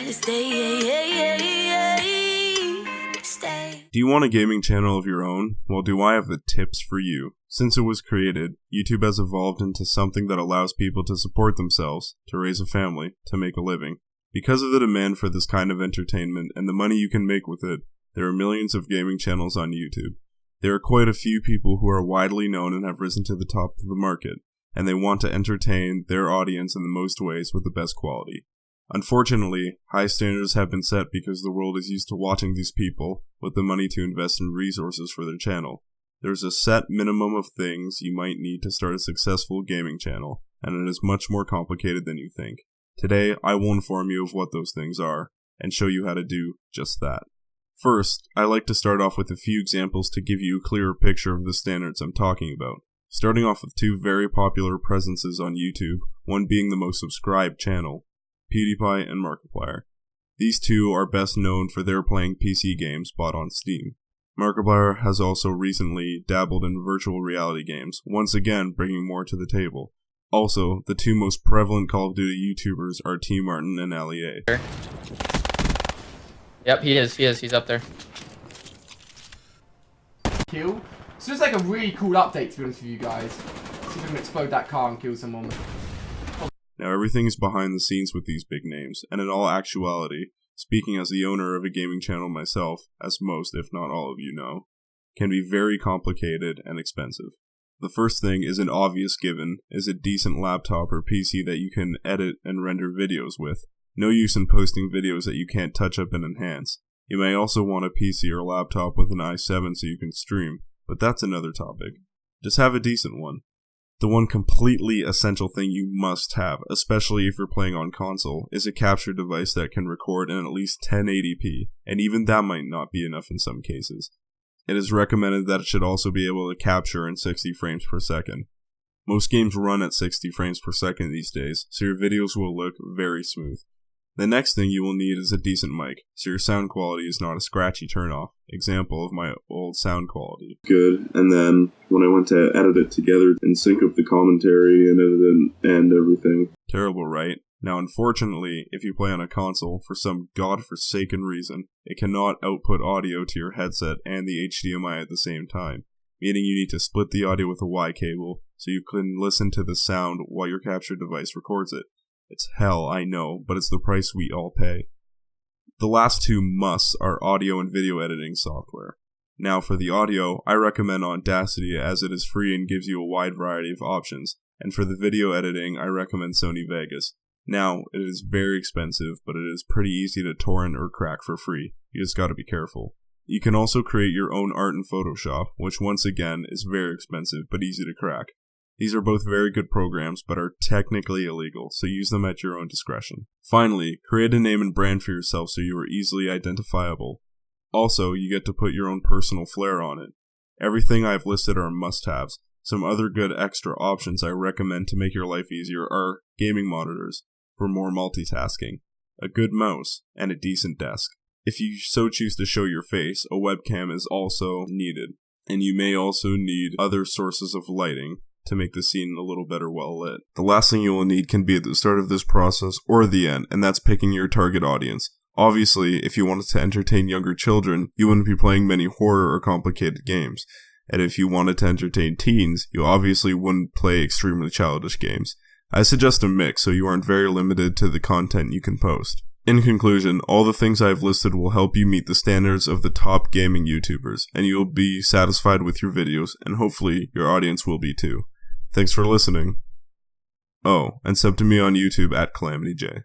trying to stay. Do you want a gaming channel of your own? Well, do I have the tips for you? Since it was created, YouTube has evolved into something that allows people to support themselves, to raise a family, to make a living. Because of the demand for this kind of entertainment and the money you can make with it, there are millions of gaming channels on YouTube. There are quite a few people who are widely known and have risen to the top of the market, and they want to entertain their audience in the most ways with the best quality. Unfortunately, high standards have been set because the world is used to watching these people with the money to invest in resources for their channel. There's a set minimum of things you might need to start a successful gaming channel, and it is much more complicated than you think. Today, I will inform you of what those things are, and show you how to do just that. First, I like to start off with a few examples to give you a clearer picture of the standards I'm talking about. Starting off with two very popular presences on YouTube, one being the most subscribed channel, PewDiePie and Markiplier. These two are best known for their playing PC games bought on Steam. Markiplier has also recently dabbled in virtual reality games, once again bringing more to the table. Also, the two most prevalent Call of Duty YouTubers are T Martin and Ali A. Yep, he is, he's up there. Kill. It's just like a really cool update, to be honest with you guys. See if I can explode that car and kill someone. Now everything is behind the scenes with these big names, and in all actuality, speaking as the owner of a gaming channel myself, as most, if not all of you know, can be very complicated and expensive. The first thing is an obvious given, is a decent laptop or PC that you can edit and render videos with. No use in posting videos that you can't touch up and enhance. You may also want a PC or laptop with an i7 so you can stream, but that's another topic. Just have a decent one. The one completely essential thing you must have, especially if you're playing on console, is a capture device that can record in at least 1080p, and even that might not be enough in some cases. It is recommended that it should also be able to capture in 60 frames per second. Most games run at 60 frames per second these days, so your videos will look very smooth. The next thing you will need is a decent mic, so your sound quality is not a scratchy turnoff. Example of my old sound quality. Good, and then when I went to edit it together and sync up the commentary and edit it and everything. Terrible, right? Now unfortunately, if you play on a console, for some godforsaken reason, it cannot output audio to your headset and the HDMI at the same time, meaning you need to split the audio with a Y cable so you can listen to the sound while your capture device records it. It's hell, I know, but it's the price we all pay. The last two musts are audio and video editing software. Now for the audio, I recommend Audacity as it is free and gives you a wide variety of options, and for the video editing, I recommend Sony Vegas. Now, it is very expensive, but it is pretty easy to torrent or crack for free. You just gotta be careful. You can also create your own art in Photoshop, which once again is very expensive but easy to crack. These are both very good programs, but are technically illegal, so use them at your own discretion. Finally, create a name and brand for yourself so you are easily identifiable. Also, you get to put your own personal flair on it. Everything I've listed are must-haves. Some other good extra options I recommend to make your life easier are gaming monitors, for more multitasking, a good mouse, and a decent desk. If you so choose to show your face, a webcam is also needed, and you may also need other sources of lighting to make the scene a little better well lit. The last thing you will need can be at the start of this process or the end, and that's picking your target audience. Obviously, if you wanted to entertain younger children, you wouldn't be playing many horror or complicated games. And if you wanted to entertain teens, you obviously wouldn't play extremely childish games. I suggest a mix so you aren't very limited to the content you can post. In conclusion, all the things I have listed will help you meet the standards of the top gaming YouTubers, and you will be satisfied with your videos, and hopefully your audience will be too. Thanks for listening. Oh, and sub to me on YouTube at CalamityJ.